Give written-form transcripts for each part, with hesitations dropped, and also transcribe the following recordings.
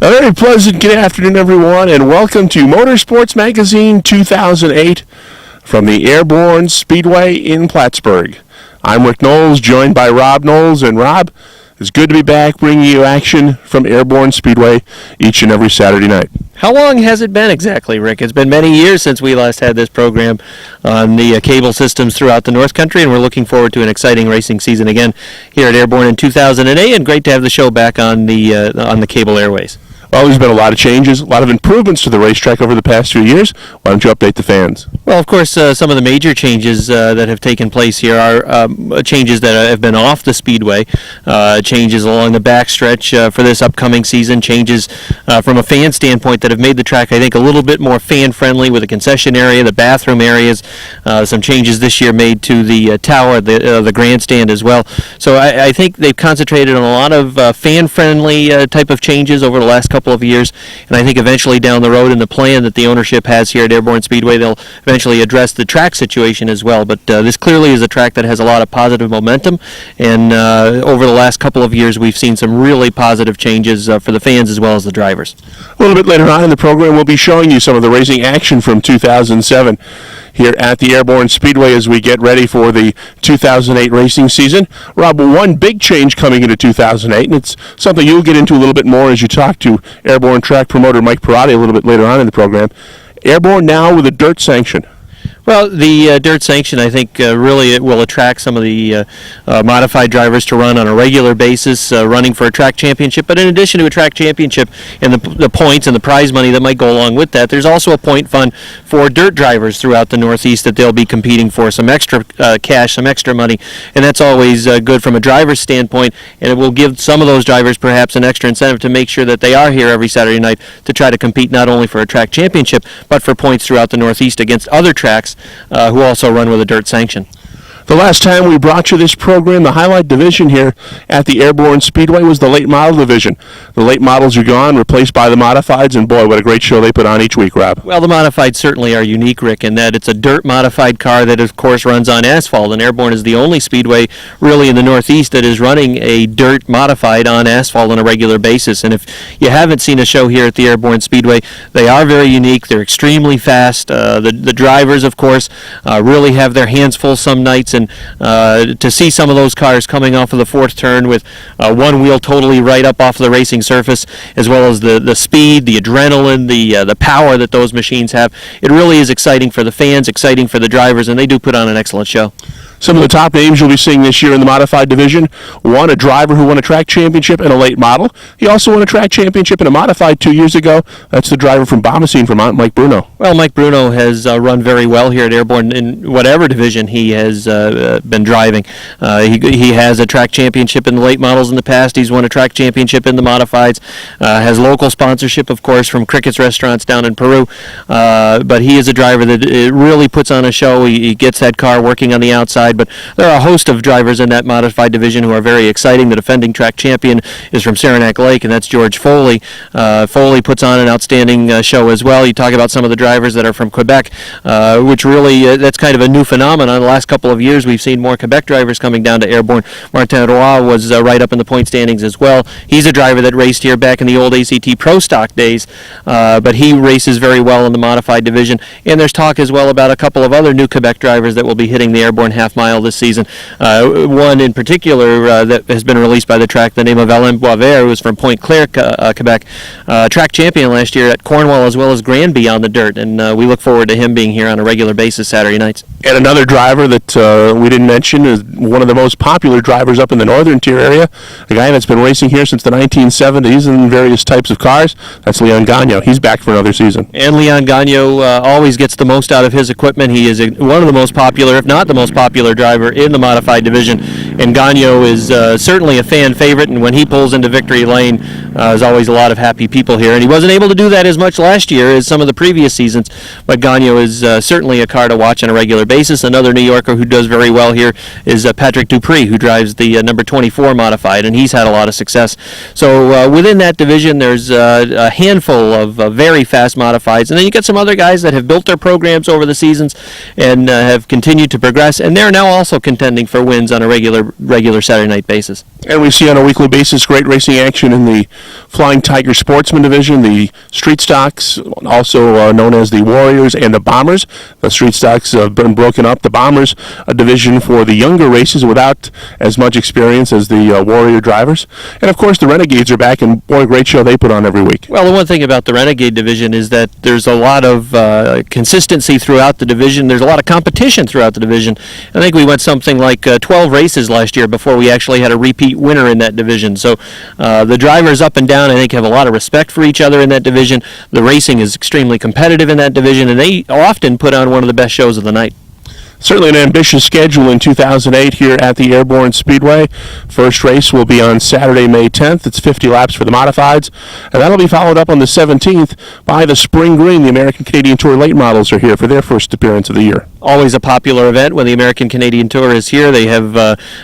A very pleasant good afternoon, everyone, and welcome to Motorsports Magazine 2008 from the Airborne Speedway in Plattsburgh. I'm Rick Knowles, joined by Rob Knowles, and Rob, it's good to be back bringing you action from Airborne Speedway each and every Saturday night. How long has it been exactly, Rick? It's been many years since we last had this program on the cable systems throughout the North Country, and we're looking forward to an exciting racing season again here at Airborne in 2008, and great to have the show back on the cable airways. Well, there's been a lot of changes, a lot of improvements to the racetrack over the past few years. Why don't you update the fans? Well, of course, some of the major changes that have taken place here are changes that have been off the speedway, changes along the backstretch for this upcoming season, changes from a fan standpoint that have made the track, I think, a little bit more fan-friendly with the concession area, the bathroom areas, some changes this year made to the tower, the grandstand as well. So I think they've concentrated on a lot of fan-friendly type of changes over the last couple of years, and I think eventually down the road in the plan that the ownership has here at Airborne Speedway, they'll eventually address the track situation as well. But this clearly is a track that has a lot of positive momentum, and over the last couple of years we've seen some really positive changes for the fans as well as the drivers. A little bit later on in the program, we'll be showing you some of the racing action from 2007 here at the Airborne Speedway as we get ready for the 2008 racing season. Rob, one big change coming into 2008, and it's something you'll get into a little bit more as you talk to Airborne track promoter Mike Perotti a little bit later on in the program. Airborne now with a dirt sanction. Well, the dirt sanction, I think, really it will attract some of the modified drivers to run on a regular basis, running for a track championship. But in addition to a track championship and the points and the prize money that might go along with that, there's also a point fund for dirt drivers throughout the Northeast that they'll be competing for, some extra cash, some extra money. And that's always good from a driver's standpoint, and it will give some of those drivers perhaps an extra incentive to make sure that they are here every Saturday night to try to compete not only for a track championship, but for points throughout the Northeast against other tracks who also run with a dirt sanction. The last time we brought you this program, the highlight division here at the Airborne Speedway was the late model division. The late models are gone, replaced by the modifieds, and boy, what a great show they put on each week, Rob. Well, the modifieds certainly are unique, Rick, in that it's a dirt modified car that, of course, runs on asphalt, and Airborne is the only speedway really in the Northeast that is running a dirt modified on asphalt on a regular basis. And if you haven't seen a show here at the Airborne Speedway, they are very unique. They're extremely fast. The drivers, of course, really have their hands full some nights. And to see some of those cars coming off of the fourth turn with one wheel totally right up off the racing surface, as well as the speed, the adrenaline, the power that those machines have, it really is exciting for the fans, exciting for the drivers, and they do put on an excellent show. Some of the top names you'll be seeing this year in the modified division: one, a driver who won a track championship in a late model. He also won a track championship in a modified 2 years ago. That's the driver from Bomoseen, Vermont, Mike Bruno. Well, Mike Bruno has run very well here at Airborne in whatever division he has been driving. He has a track championship in the late models in the past. He's won a track championship in the modifieds. Has local sponsorship, of course, from Crickett's Restaurants down in Peru. But he is a driver that really puts on a show. He gets that car working on the outside. But there are a host of drivers in that modified division who are very exciting. The defending track champion is from Saranac Lake, and that's George Foley. Foley puts on an outstanding show as well. You talk about some of the drivers that are from Quebec, which really, that's kind of a new phenomenon. The last couple of years, we've seen more Quebec drivers coming down to Airborne. Martin Roy was right up in the point standings as well. He's a driver that raced here back in the old ACT Pro Stock days, but he races very well in the modified division. And there's talk as well about a couple of other new Quebec drivers that will be hitting the Airborne half mile this season. One in particular that has been released by the track, the name of Alain Boisvert, who was from Pointe Claire, Quebec, track champion last year at Cornwall as well as Granby on the dirt, and we look forward to him being here on a regular basis Saturday nights. And another driver that we didn't mention is one of the most popular drivers up in the northern tier area, a guy that's been racing here since the 1970s in various types of cars. That's Leon Gagnon. He's back for another season. And Leon Gagnon always gets the most out of his equipment. He is one of the most popular, if not the most popular driver in the modified division, and Gagnon is certainly a fan favorite, and when he pulls into victory lane, there's always a lot of happy people here, and he wasn't able to do that as much last year as some of the previous seasons, but Gagnon is certainly a car to watch on a regular basis. Another New Yorker who does very well here is Patrick Dupree, who drives the number 24 modified, and he's had a lot of success. So within that division, there's a handful of very fast modifieds, and then you get some other guys that have built their programs over the seasons and have continued to progress, and they're now also contending for wins on a regular Saturday night basis. And we see on a weekly basis great racing action in the Flying Tiger Sportsman Division, the Street Stocks, also known as the Warriors and the Bombers. The Street Stocks have been broken up. The Bombers, a division for the younger races without as much experience as the Warrior drivers. And, of course, the Renegades are back, and boy, a great show they put on every week. Well, the one thing about the Renegade division is that there's a lot of consistency throughout the division. There's a lot of competition throughout the division. I think we went something like 12 races last year before we actually had a repeat winner in that division. So the drivers up and down, I think, have a lot of respect for each other in that division. The racing is extremely competitive in that division, and they often put on one of the best shows of the night. Certainly an ambitious schedule in 2008 here at the Airborne Speedway. First race will be on Saturday, May 10th. It's 50 laps for the modifieds, and that'll be followed up on the 17th by the Spring Green. The American Canadian Tour late models are here for their first appearance of the year. Always a popular event when the American Canadian Tour is here. They have,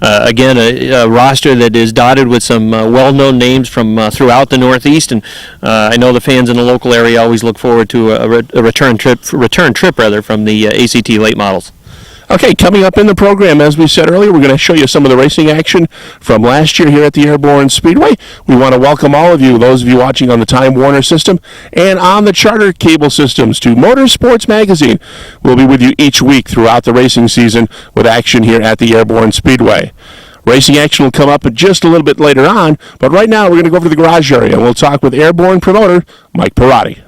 again, a roster that is dotted with some well-known names from throughout the Northeast, and I know the fans in the local area always look forward to a return trip from the ACT late models. Okay, coming up in the program, as we said earlier, we're going to show you some of the racing action from last year here at the Airborne Speedway. We want to welcome all of you, those of you watching on the Time Warner system and on the Charter cable systems, to Motorsports Magazine. We'll be with you each week throughout the racing season with action here at the Airborne Speedway. Racing action will come up just a little bit later on, but right now we're going to go over to the garage area and we'll talk with Airborne promoter Mike Perotti.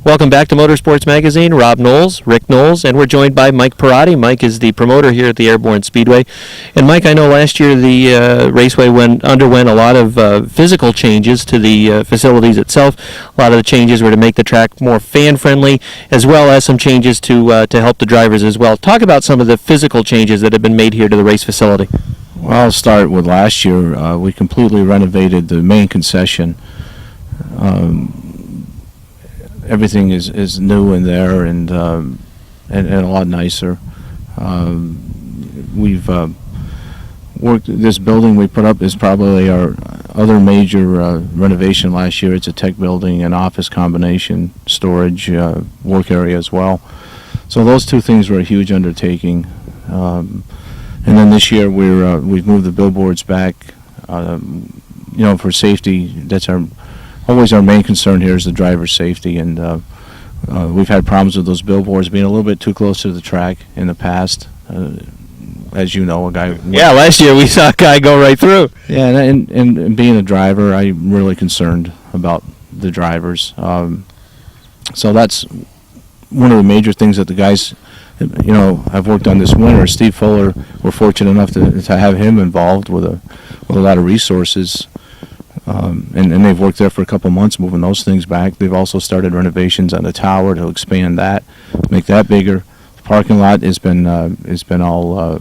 Welcome back to Motorsports Magazine. Rob Knowles, Rick Knowles, and we're joined by Mike Perotti. Mike is the promoter here at the Airborne Speedway. And Mike, I know last year the raceway underwent a lot of physical changes to the facilities itself. A lot of the changes were to make the track more fan-friendly, as well as some changes to help the drivers as well. Talk about some of the physical changes that have been made here to the race facility. Well, I'll start with last year. We completely renovated the main concession. Everything is new in there and a lot nicer. We've worked. This building we put up is probably our other major renovation last year. It's a tech building, an office combination, storage, work area as well. So those two things were a huge undertaking. And then this year we've moved the billboards back. For safety, that's always our main concern here is the driver's safety, and we've had problems with those billboards being a little bit too close to the track in the past. As you know, a guy. Yeah, last year we saw a guy go right through. Yeah, and being a driver, I'm really concerned about the drivers. So that's one of the major things that the guys, I've worked on this winter. Steve Fuller, we're fortunate enough to have him involved with a lot of resources. And they've worked there for a couple months moving those things back. They've also started renovations on the tower to expand that, make that bigger. The parking lot has been all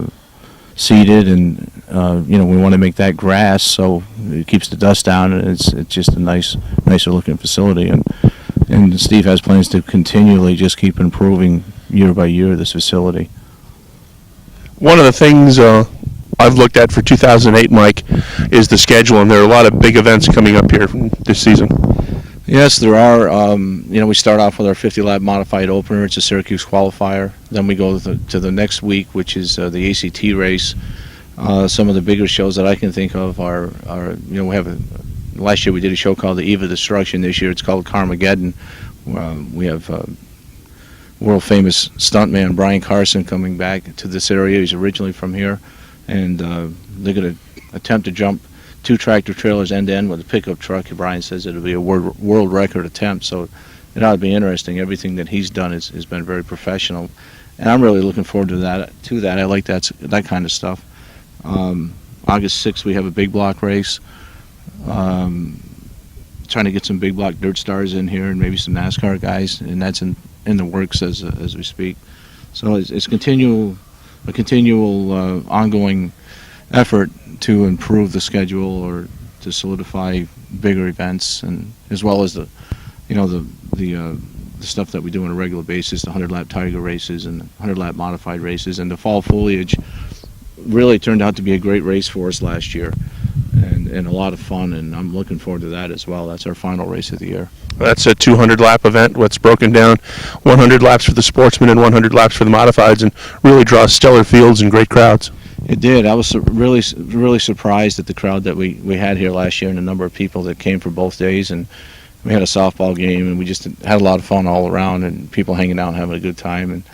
seeded, and we want to make that grass so it keeps the dust down, and it's just a nicer looking facility. And Steve has plans to continually just keep improving year by year this facility. One of the things I've looked at for 2008, Mike, is the schedule, and there are a lot of big events coming up here this season. Yes, there are. We start off with our 50-lap modified opener. It's a Syracuse qualifier. Then we go to the next week, which is the ACT race. Some of the bigger shows that I can think of are we have last year we did a show called the Eve of Destruction. This year it's called Carmageddon. We have world-famous stuntman Brian Carson coming back to this area. He's originally from here. And they're going to attempt to jump 2 tractor trailers end-to-end with a pickup truck. Brian says it'll be a world record attempt, so it ought to be interesting. Everything that he's done has been very professional, and I'm really looking forward to that. I like that kind of stuff. August 6th, we have a big block race. Trying to get some big block dirt stars in here and maybe some NASCAR guys, and that's in the works as we speak. So it's a continual ongoing effort to improve the schedule or to solidify bigger events, and as well as the stuff that we do on a regular basis, the 100-lap Tiger races and 100-lap modified races. And the fall foliage really turned out to be a great race for us last year, and a lot of fun, and I'm looking forward to that as well. That's our final race of the year. That's a 200-lap event, what's broken down 100 laps for the sportsmen and 100 laps for the modifieds, and really draws stellar fields and great crowds. It did. I was really surprised at the crowd that we had here last year and the number of people that came for both days. And we had a softball game, and we just had a lot of fun all around, and people hanging out and having a good time.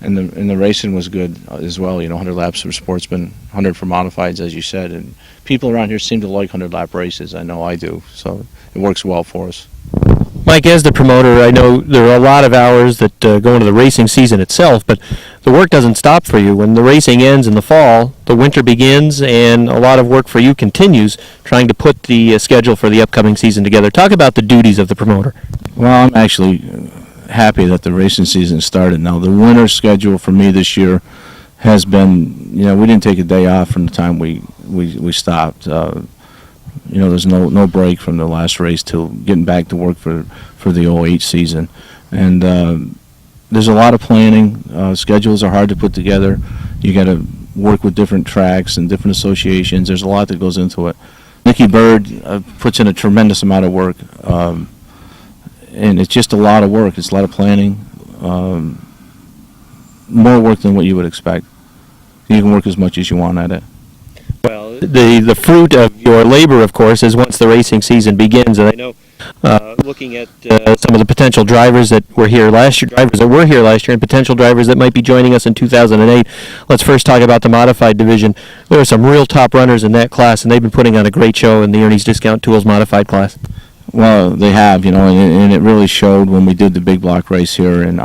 And the racing was good as well. 100 laps for sportsmen, 100 for modifieds, as you said. And people around here seem to like 100-lap races. I know I do. So it works well for us. Mike, as the promoter, I know there are a lot of hours that go into the racing season itself, but the work doesn't stop for you. When the racing ends in the fall, the winter begins, and a lot of work for you continues trying to put the schedule for the upcoming season together. Talk about the duties of the promoter. Well, I'm actually happy that the racing season started now. The winter schedule for me this year has been, we didn't take a day off from the time we stopped. There's no break from the last race till getting back to work for the 08 season. And there's a lot of planning. Schedules are hard to put together. You got to work with different tracks and different associations. There's a lot that goes into it. Nicky Bird puts in a tremendous amount of work. And it's just a lot of work. It's a lot of planning. More work than what you would expect. You can work as much as you want at it. Well, the fruit of your labor, of course, is once the racing season begins. And I know, looking at some of the potential drivers that were here last year, and potential drivers that might be joining us in 2008. Let's first talk about the modified division. There are some real top runners in that class, and they've been putting on a great show in the Ernie's Discount Tools modified class. Well, they have, and it really showed when we did the big block race here in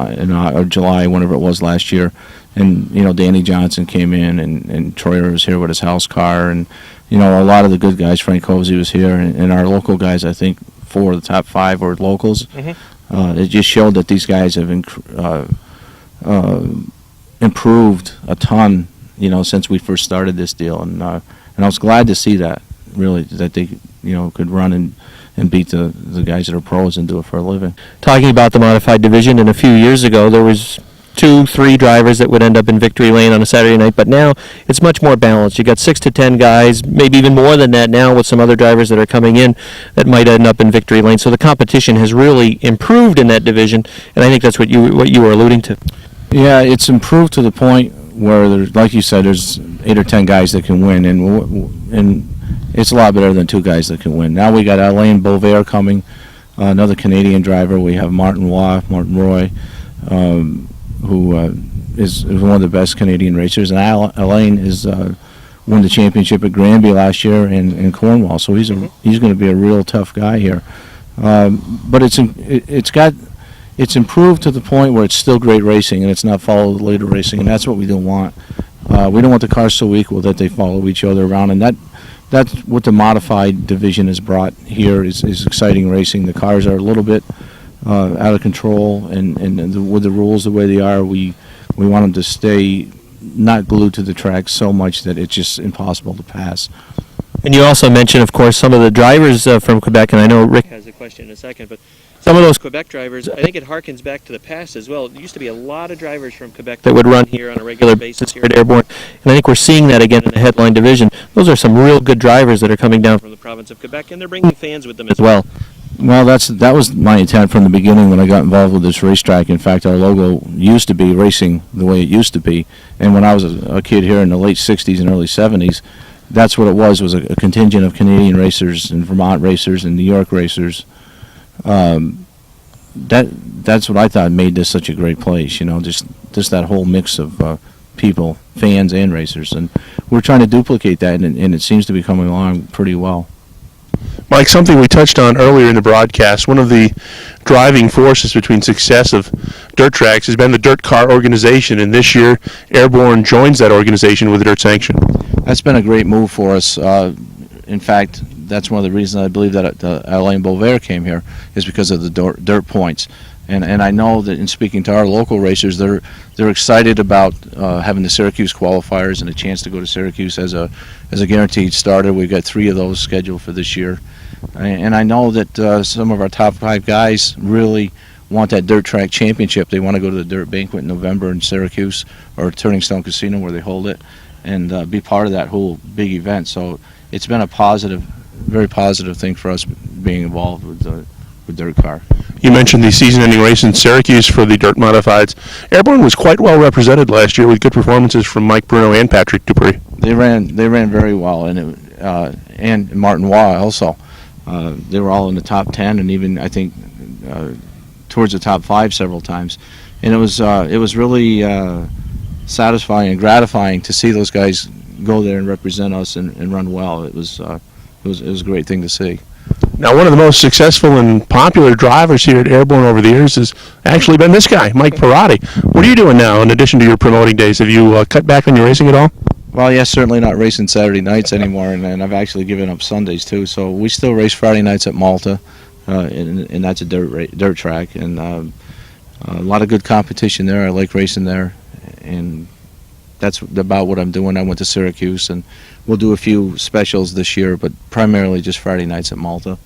July, whenever it was last year. And, Danny Johnson came in, and Troyer was here with his house car. And, a lot of the good guys, Frank Hosey was here. And our local guys, I think 4 of the top 5 were locals. Mm-hmm. It just showed that these guys have improved a ton, since we first started this deal. And I was glad to see that, really, that they, could run and beat the guys that are pros and do it for a living. Talking about the modified division, and a few years ago there was 2-3 drivers that would end up in victory lane on a Saturday night, but now it's much more balanced. You got 6 to 10 guys, maybe even more than that now, with some other drivers that are coming in that might end up in victory lane. So the competition has really improved in that division, and I think that's what you were alluding to. Yeah, it's improved to the point where, like you said, there's 8 or 10 guys that can win, and it's a lot better than 2 guys that can win. Now we got Alain Bovair coming, another Canadian driver. We have Martin Roy, who is one of the best Canadian racers. And Alain is won the championship at Granby last year in Cornwall, so he's going to be a real tough guy here. But it's improved to the point where it's still great racing, and it's not follow the leader racing, and that's what we don't want. We don't want the cars so equal that they follow each other around, and that's what the modified division has brought here is exciting racing. The cars are a little bit out of control, and with the rules the way they are, we want them to stay not glued to the track so much that it's just impossible to pass. And you also mentioned, of course, some of the drivers from Quebec, and I know Rick has a question in a second, but some of those Quebec drivers, I think it harkens back to the past as well. There used to be a lot of drivers from Quebec that would run here on a regular basis here at Airborne, and I think we're seeing that again in the headline division. Those are some real good drivers that are coming down from the province of Quebec, and they're bringing fans with them as well. Well, that was my intent from the beginning when I got involved with this racetrack. In fact, our logo used to be racing the way it used to be, and when I was a kid here in the late 60s and early 70s, that's what it was a contingent of Canadian racers and Vermont racers and New York racers. That's what I thought made this such a great place, just that whole mix of people, fans and racers, and we're trying to duplicate that, and it seems to be coming along pretty well. Mike, something we touched on earlier in the broadcast, one of the driving forces between success of dirt tracks has been the dirt car organization, and this year Airborne joins that organization with dirt sanction. That's been a great move for us. In fact, that's one of the reasons I believe that Alain Bovair came here is because of the dirt points. And I know that in speaking to our local racers, they're excited about having the Syracuse qualifiers and a chance to go to Syracuse as a guaranteed starter. We've got 3 of those scheduled for this year. And I know that some of our top 5 guys really want that dirt track championship. They want to go to the dirt banquet in November in Syracuse or Turning Stone Casino where they hold it and be part of that whole big event. So it's been a positive, very positive thing for us being involved with dirt car. You mentioned the season-ending race in Syracuse for the dirt modifieds. Airborne was quite well represented last year with good performances from Mike Bruno and Patrick Dupree. They ran very well, and Martin Waugh also. They were all in the top 10, and even I think towards the top 5 several times. And it was really satisfying and gratifying to see those guys go there and represent us and run well. It was a great thing to see. Now, one of the most successful and popular drivers here at Airborne over the years has actually been this guy, Mike Perotti. What are you doing now in addition to your promoting days? Have you cut back on your racing at all? Well, yes, certainly not racing Saturday nights anymore, and I've actually given up Sundays too. So we still race Friday nights at Malta, and that's a dirt track, and a lot of good competition there. I like racing there, and that's about what I'm doing. I went to Syracuse, and we'll do a few specials this year, but primarily just Friday nights at Malta.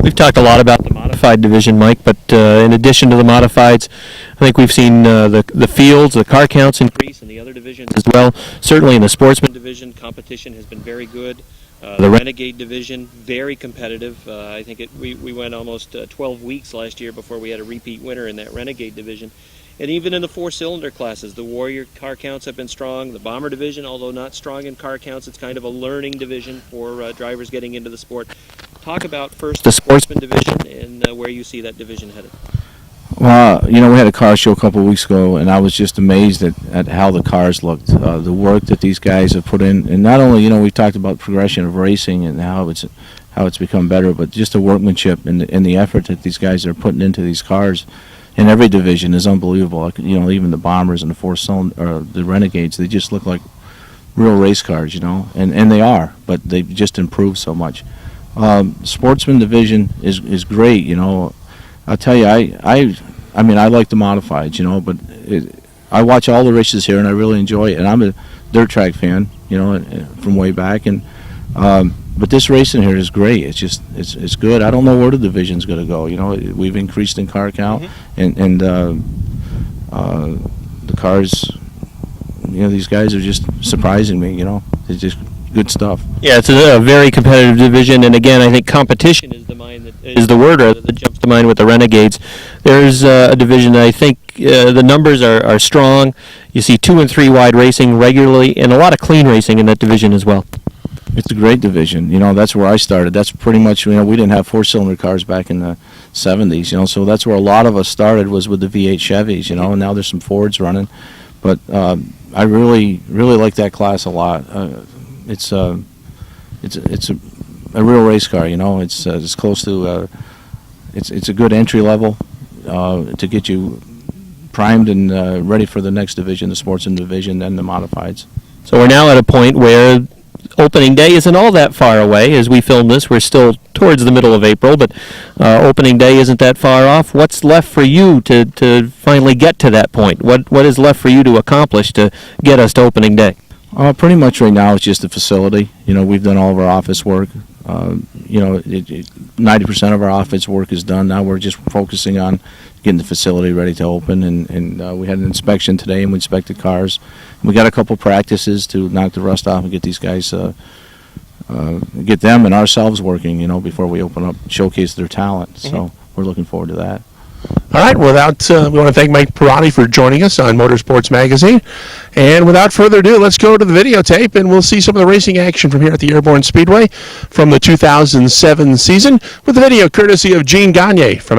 We've talked a lot about the modified division, Mike, but in addition to the modifieds, I think we've seen the fields, the car counts increase in the other divisions as well. Certainly in the sportsman division, competition has been very good. The Renegade division, very competitive. I think we went almost 12 weeks last year before we had a repeat winner in that Renegade division. And even in the 4-cylinder classes, the Warrior car counts have been strong. The Bomber division, although not strong in car counts, it's kind of a learning division for drivers getting into the sport. Talk about first the Sportsman division and where you see that division headed. Well, we had a car show a couple of weeks ago, and I was just amazed at how the cars looked, the work that these guys have put in. And not only, we talked about progression of racing and how it's become better, but just the workmanship and the effort that these guys are putting into these cars in every division is unbelievable. Like, even the Bombers and the 4-cylinder, or the Renegades, they just look like real race cars, and they are, but they've just improved so much. Sportsman division is great, I'll tell you, I like the modifieds, but I watch all the races here and I really enjoy it, and I'm a dirt track fan, from way back, and but this racing here is great. It's good. I don't know where the division's going to go. We've increased in car count, and the cars. These guys are just surprising me. It's just good stuff. Yeah, it's a very competitive division, and again, I think competition is the word that jumps to mind with the Renegades. There's a division that I think the numbers are strong. You see 2 and 3 wide racing regularly, and a lot of clean racing in that division as well. It's a great division. That's where I started. That's pretty much, we didn't have 4-cylinder cars back in the 70s, so that's where a lot of us started, was with the V8 Chevys, and now there's some Fords running. But I really like that class a lot. It's a real race car, it's close to, it's a good entry level to get you primed and ready for the next division, the sportsman division, and the modifieds. So we're now at a point where opening day isn't all that far away. As we film this, we're still towards the middle of April, but opening day isn't that far off. What's left for you to finally get to that point? What is left for you to accomplish to get us to opening day? Pretty much right now it's just the facility. We've done all of our office work. 90% of our office work is done. Now we're just focusing on getting the facility ready to open, and we had an inspection today, and we inspected cars. We got a couple practices to knock the rust off and get these guys, get them and ourselves working, before we open up, showcase their talent. So we're looking forward to that. All right, we want to thank Mike Perotti for joining us on Motorsports Magazine. And without further ado, let's go to the videotape, and we'll see some of the racing action from here at the Airborne Speedway from the 2007 season with the video courtesy of Gene Gagne from